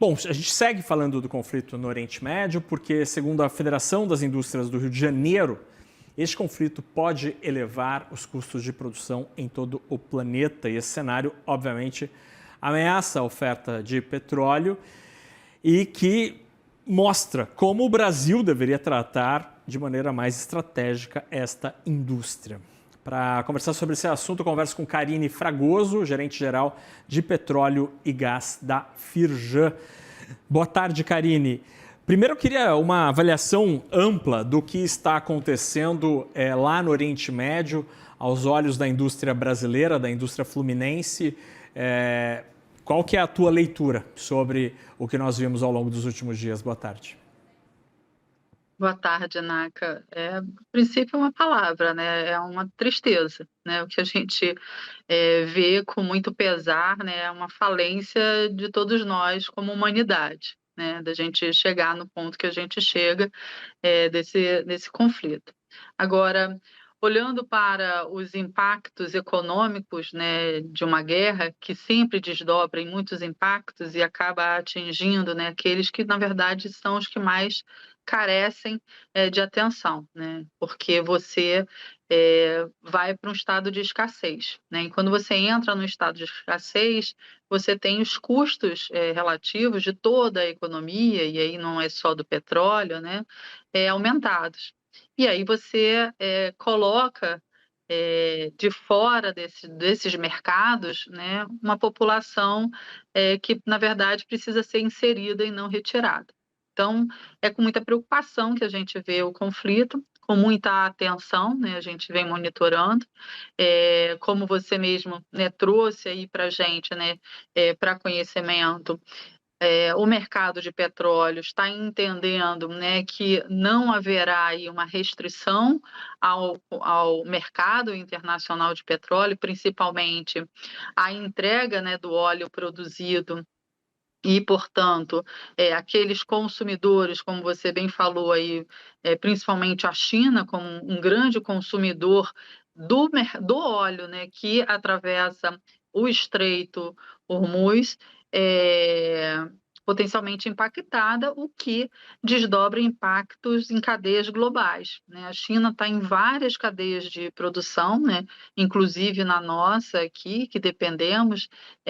Bom, a gente segue falando do conflito no Oriente Médio, porque, segundo a Federação das Indústrias do Rio de Janeiro, este conflito pode elevar os custos de produção em todo o planeta. E esse cenário, obviamente, ameaça a oferta de petróleo e que mostra como o Brasil deveria tratar de maneira mais estratégica esta indústria. Para conversar sobre esse assunto, eu converso com Karine Fragoso, gerente-geral de petróleo e gás da Firjan. Boa tarde, Karine. Primeiro, eu queria uma avaliação ampla do que está acontecendo lá no Oriente Médio, aos olhos da indústria brasileira, da indústria fluminense. Qual que é a tua leitura sobre o que nós vimos ao longo dos últimos dias? Boa tarde. Boa tarde, Naka. A princípio é uma palavra, né? É uma tristeza, né? O que a gente vê com muito pesar, né? É uma falência de todos nós como humanidade, né? Da gente chegar no ponto que a gente chega desse conflito. Agora, olhando para os impactos econômicos, né, de uma guerra que sempre desdobra em muitos impactos e acaba atingindo, né, aqueles que, na verdade, são os que mais carecem de atenção, né? Porque você vai para um estado de escassez, né? E quando você entra no estado de escassez, você tem os custos relativos de toda a economia, e aí não é só do petróleo, né? Aumentados. E aí você coloca de fora desses mercados, né, uma população que, na verdade, precisa ser inserida e não retirada. Então, é com muita preocupação que a gente vê o conflito, com muita atenção, né, a gente vem monitorando, como você mesmo, né, trouxe aí para a gente, né, para conhecimento. O mercado de petróleo está entendendo, né, que não haverá aí uma restrição ao mercado internacional de petróleo, principalmente a entrega, né, do óleo produzido e, portanto, aqueles consumidores, como você bem falou aí, principalmente a China, como um grande consumidor do óleo, né, que atravessa o Estreito Hormuz, é potencialmente impactada, o que desdobra impactos em cadeias globais, né? A China está em várias cadeias de produção, né, inclusive na nossa aqui, que dependemos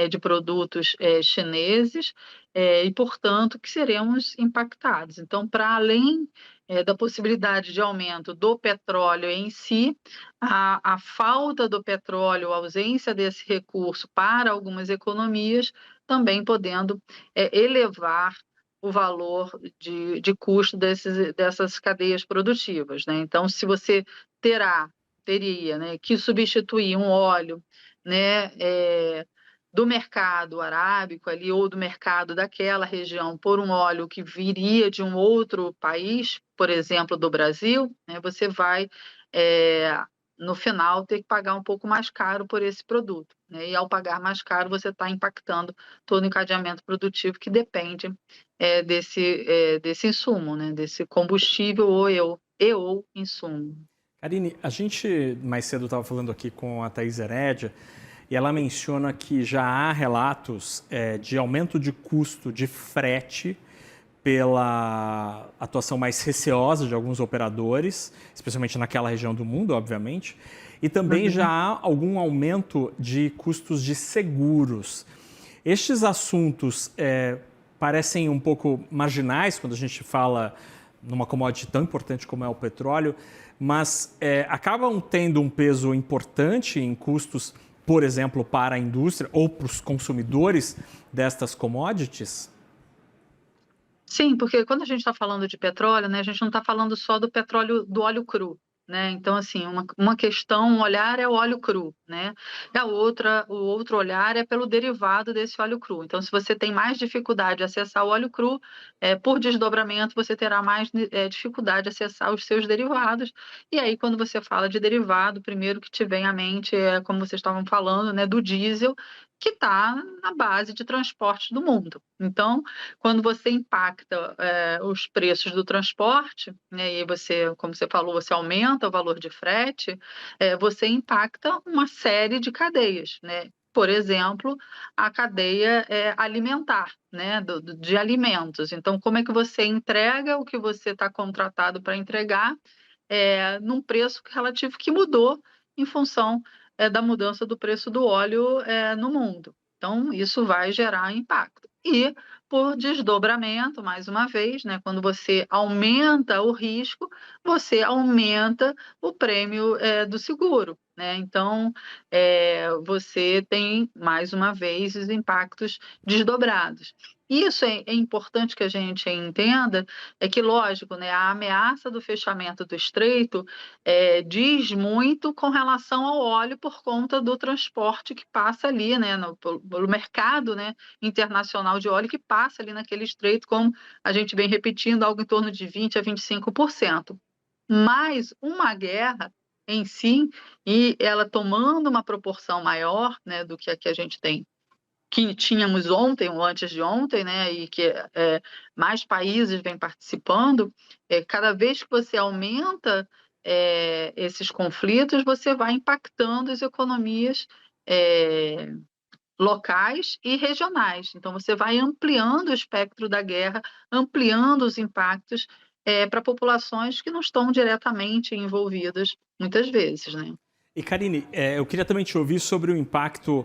de produtos chineses, e, portanto, que seremos impactados. Então, para além da possibilidade de aumento do petróleo em si, a falta do petróleo, a ausência desse recurso para algumas economias, também podendo elevar o valor de custo dessas cadeias produtivas, né? Então, se você teria, né, que substituir um óleo, né, do mercado arábico ali ou do mercado daquela região por um óleo que viria de um outro país, por exemplo, do Brasil, né, você vai, no final, ter que pagar um pouco mais caro por esse produto, né? E ao pagar mais caro, você está impactando todo o encadeamento produtivo que depende desse insumo, né? Desse combustível ou insumo. Karine, a gente mais cedo estava falando aqui com a Thaís Herédia e ela menciona que já há relatos de aumento de custo de frete pela atuação mais receosa de alguns operadores, especialmente naquela região do mundo, obviamente, e também já há algum aumento de custos de seguros. Estes assuntos parecem um pouco marginais quando a gente fala numa commodity tão importante como é o petróleo, mas acabam tendo um peso importante em custos, por exemplo, para a indústria ou para os consumidores destas commodities? Sim, porque quando a gente está falando de petróleo, né, a gente não está falando só do petróleo, do óleo cru, né? Então, assim, uma questão, um olhar é o óleo cru, né? E o outro olhar é pelo derivado desse óleo cru. Então, se você tem mais dificuldade de acessar o óleo cru, por desdobramento, você terá mais dificuldade de acessar os seus derivados. E aí, quando você fala de derivado, o primeiro que te vem à mente é, como vocês estavam falando, né, do diesel, que está na base de transporte do mundo. Então, quando você impacta os preços do transporte, né, e você, como você falou, você aumenta o valor de frete, você impacta uma série de cadeias, né? por exemplo, a cadeia alimentar, né, de alimentos. Então, como é que você entrega o que você está contratado para entregar num preço relativo que mudou em função da mudança do preço do óleo no mundo. Então, isso vai gerar impacto. E, por desdobramento, mais uma vez, né, quando você aumenta o risco, você aumenta o prêmio do seguro. Né? Então, você tem, mais uma vez, os impactos desdobrados. Isso é importante que a gente entenda, é que, lógico, né, a ameaça do fechamento do estreito diz muito com relação ao óleo por conta do transporte que passa ali, né, pelo mercado, né, internacional de óleo que passa ali naquele estreito, como a gente vem repetindo, algo em torno de 20% a 25%. Mas uma guerra em si, e ela tomando uma proporção maior, né, do que a que a gente tem, que tínhamos ontem ou antes de ontem, né, e que mais países vêm participando, cada vez que você aumenta esses conflitos, você vai impactando as economias locais e regionais. Então, você vai ampliando o espectro da guerra, ampliando os impactos para populações que não estão diretamente envolvidas, muitas vezes, né? E, Karine, eu queria também te ouvir sobre o impacto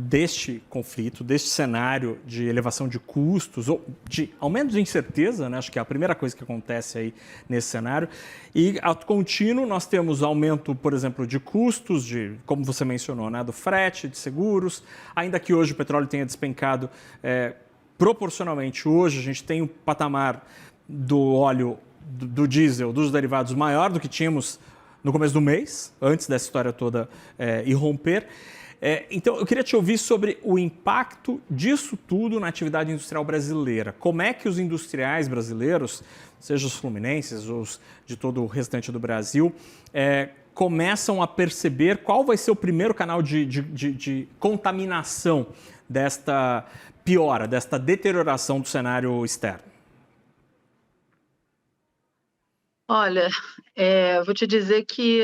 deste conflito, deste cenário de elevação de custos, ou de aumento de incerteza, né? Acho que é a primeira coisa que acontece aí nesse cenário. E, a contínuo, nós temos aumento, por exemplo, de custos, como você mencionou, né? Do frete, de seguros, ainda que hoje o petróleo tenha despencado proporcionalmente. Hoje a gente tem um patamar do óleo, do diesel, dos derivados maior do que tínhamos no começo do mês, antes dessa história toda irromper. Então, eu queria te ouvir sobre o impacto disso tudo na atividade industrial brasileira. Como é que os industriais brasileiros, seja os fluminenses ou os de todo o restante do Brasil, começam a perceber qual vai ser o primeiro canal de contaminação desta piora, desta deterioração do cenário externo? Olha, vou te dizer que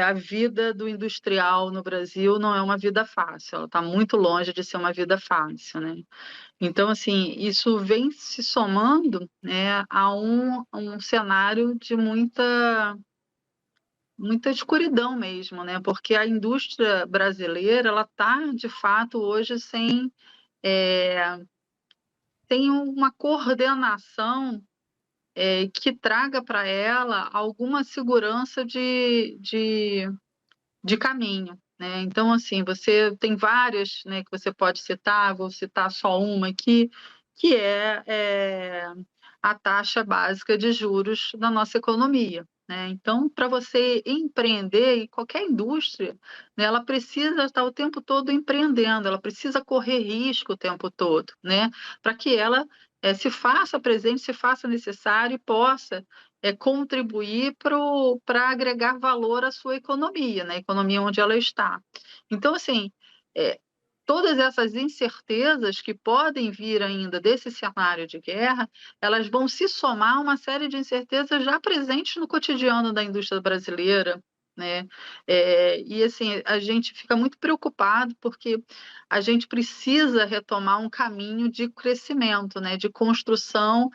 a vida do industrial no Brasil não é uma vida fácil, ela está muito longe de ser uma vida fácil, né? Então, assim, isso vem se somando, né, a um cenário de muita escuridão mesmo, né? Porque a indústria brasileira, ela está, de fato, hoje sem uma coordenação que traga para ela alguma segurança de caminho, né? Então, assim, você tem várias, né, que você pode citar, vou citar só uma aqui, que é a taxa básica de juros da nossa economia, né? Então, para você empreender, e qualquer indústria, né, ela precisa estar o tempo todo empreendendo, ela precisa correr risco o tempo todo, né? Para que ela se faça presente, se faça necessário e possa contribuir para agregar valor à sua economia, né? A economia onde ela está. Então, assim, é, todas essas incertezas que podem vir ainda desse cenário de guerra, elas vão se somar a uma série de incertezas já presentes no cotidiano da indústria brasileira, né? E assim, a gente fica muito preocupado porque a gente precisa retomar um caminho de crescimento, né? De construção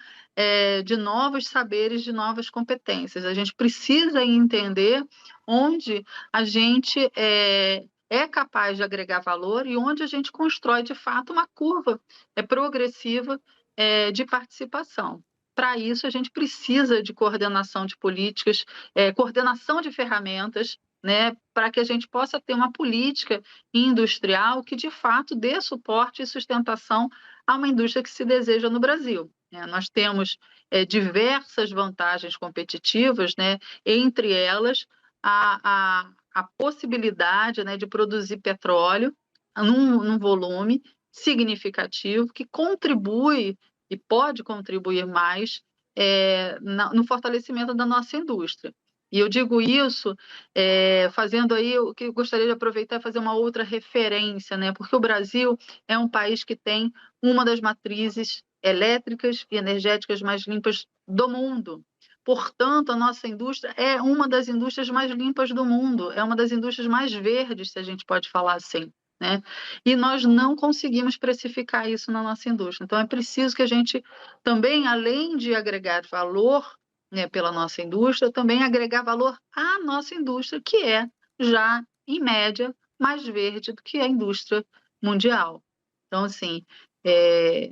de novos saberes, de novas competências. A gente precisa entender onde a gente é capaz de agregar valor e onde a gente constrói, de fato, uma curva progressiva de participação. Para isso, a gente precisa de coordenação de políticas, coordenação de ferramentas, né, para que a gente possa ter uma política industrial que, de fato, dê suporte e sustentação a uma indústria que se deseja no Brasil. Nós temos diversas vantagens competitivas, né, entre elas a possibilidade, né, de produzir petróleo num volume significativo que contribui e pode contribuir mais no fortalecimento da nossa indústria. E eu digo isso fazendo aí o que eu gostaria de aproveitar e fazer uma outra referência, né? Porque o Brasil é um país que tem uma das matrizes elétricas e energéticas mais limpas do mundo. Portanto, a nossa indústria é uma das indústrias mais limpas do mundo, é uma das indústrias mais verdes, se a gente pode falar assim, né? E nós não conseguimos precificar isso na nossa indústria. Então, é preciso que a gente também, além de agregar valor, né, pela nossa indústria, também agregar valor à nossa indústria, que é já, em média, mais verde do que a indústria mundial. Então, assim, é,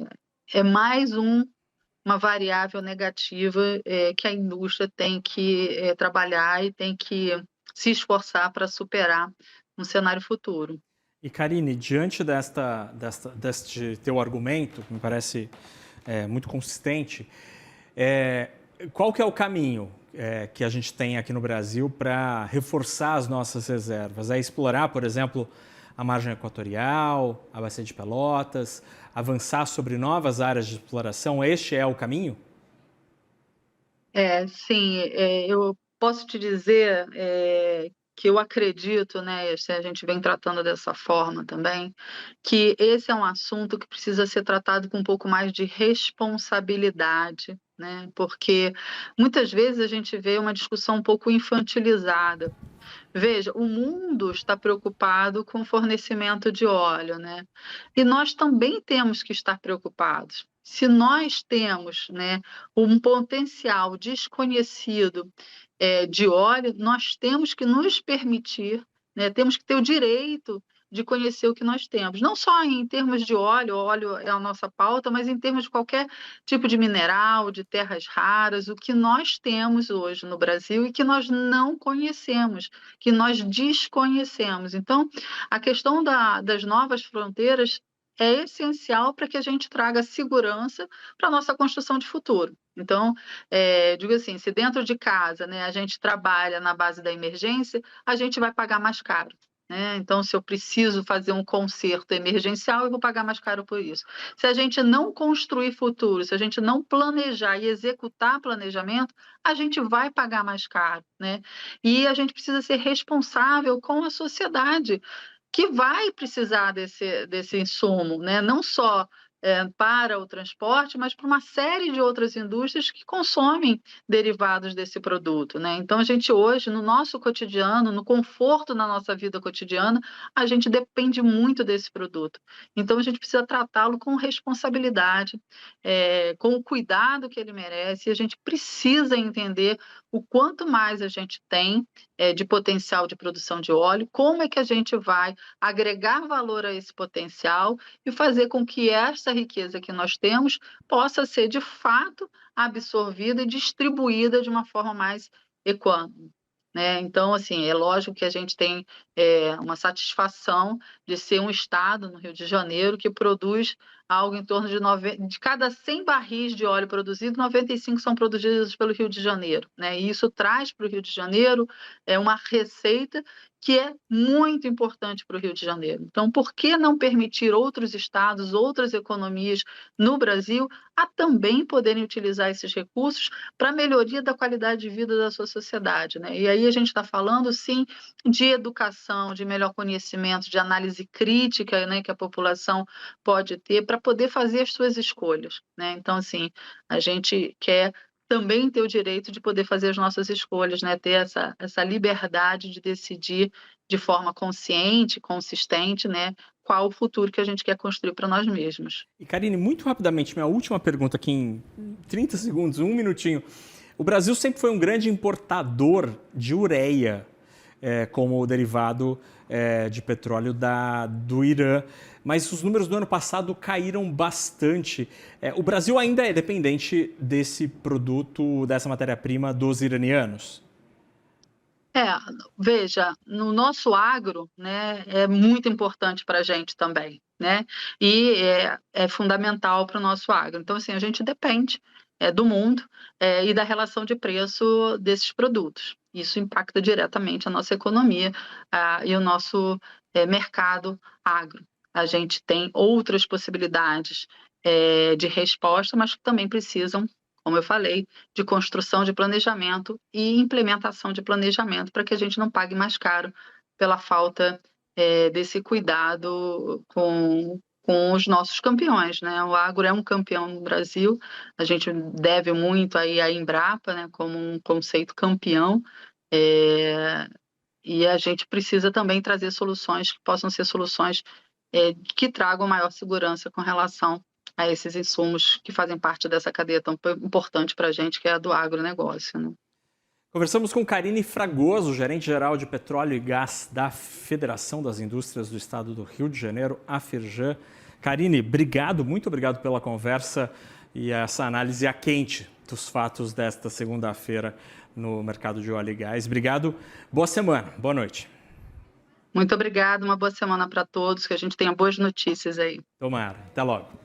é mais uma variável negativa que a indústria tem que trabalhar e tem que se esforçar para superar no cenário futuro. E Karine, diante deste teu argumento, que me parece muito consistente, é, qual que é o caminho que a gente tem aqui no Brasil para reforçar as nossas reservas? É explorar, por exemplo, a margem equatorial, a Bacia de Pelotas, avançar sobre novas áreas de exploração? Este é o caminho? Sim, eu posso te dizer que eu acredito, né, se a gente vem tratando dessa forma também, que esse é um assunto que precisa ser tratado com um pouco mais de responsabilidade, né, porque muitas vezes a gente vê uma discussão um pouco infantilizada. Veja, o mundo está preocupado com o fornecimento de óleo, né? E nós também temos que estar preocupados. Se nós temos, né, um potencial desconhecido de óleo, nós temos que nos permitir, né, temos que ter o direito de conhecer o que nós temos. Não só em termos de óleo, óleo é a nossa pauta, mas em termos de qualquer tipo de mineral, de terras raras, o que nós temos hoje no Brasil e que nós não conhecemos, que nós desconhecemos. Então, a questão das novas fronteiras é essencial para que a gente traga segurança para a nossa construção de futuro. Então, digo assim, se dentro de casa, né, a gente trabalha na base da emergência, a gente vai pagar mais caro, né? Então, se eu preciso fazer um conserto emergencial, eu vou pagar mais caro por isso. Se a gente não construir futuro, se a gente não planejar e executar planejamento, a gente vai pagar mais caro, né? E a gente precisa ser responsável com a sociedade que vai precisar desse insumo, né? Não só para o transporte, mas para uma série de outras indústrias que consomem derivados desse produto, né? Então, a gente hoje, no nosso cotidiano, no conforto na nossa vida cotidiana, a gente depende muito desse produto. Então, a gente precisa tratá-lo com responsabilidade, com o cuidado que ele merece, e a gente precisa entender o quanto mais a gente tem de potencial de produção de óleo, como é que a gente vai agregar valor a esse potencial e fazer com que essa riqueza que nós temos possa ser, de fato, absorvida e distribuída de uma forma mais equânime, né? Então, assim, é lógico que a gente tem uma satisfação de ser um estado, no Rio de Janeiro, que produz algo em torno de cada 100 barris de óleo produzido, 95 são produzidos pelo Rio de Janeiro, né? E isso traz para o Rio de Janeiro uma receita que é muito importante para o Rio de Janeiro. Então, por que não permitir outros estados, outras economias no Brasil a também poderem utilizar esses recursos para a melhoria da qualidade de vida da sua sociedade, né? E aí a gente está falando, sim, de educação, de melhor conhecimento, de análise crítica, né, que a população pode ter para poder fazer as suas escolhas, né? Então, assim, a gente quer também ter o direito de poder fazer as nossas escolhas, né? Ter essa liberdade de decidir de forma consciente, consistente, né? Qual o futuro que a gente quer construir para nós mesmos. E Karine, muito rapidamente, minha última pergunta aqui em 30 segundos, um minutinho. O Brasil sempre foi um grande importador de ureia como derivado de petróleo do Irã, mas os números do ano passado caíram bastante. O Brasil ainda é dependente desse produto, dessa matéria-prima dos iranianos? Veja, no nosso agro, né, é muito importante para a gente também, né? E é fundamental para o nosso agro. Então, assim, a gente depende do mundo e da relação de preço desses produtos. Isso impacta diretamente a nossa economia e o nosso mercado agro. A gente tem outras possibilidades de resposta, mas que também precisam, como eu falei, de construção de planejamento e implementação de planejamento para que a gente não pague mais caro pela falta desse cuidado com os nossos campeões, né? O agro é um campeão no Brasil, a gente deve muito aí à Embrapa, né, como um conceito campeão, e a gente precisa também trazer soluções que possam ser soluções que tragam maior segurança com relação a esses insumos que fazem parte dessa cadeia tão importante para a gente, que é a do agronegócio, né? Conversamos com Karine Fragoso, gerente-geral de Petróleo e Gás da Federação das Indústrias do Estado do Rio de Janeiro, a Firjan. Karine, obrigado, muito obrigado pela conversa e essa análise a quente dos fatos desta segunda-feira no mercado de óleo e gás. Obrigado, boa semana, boa noite. Muito obrigada, uma boa semana para todos, que a gente tenha boas notícias aí. Tomara, até logo.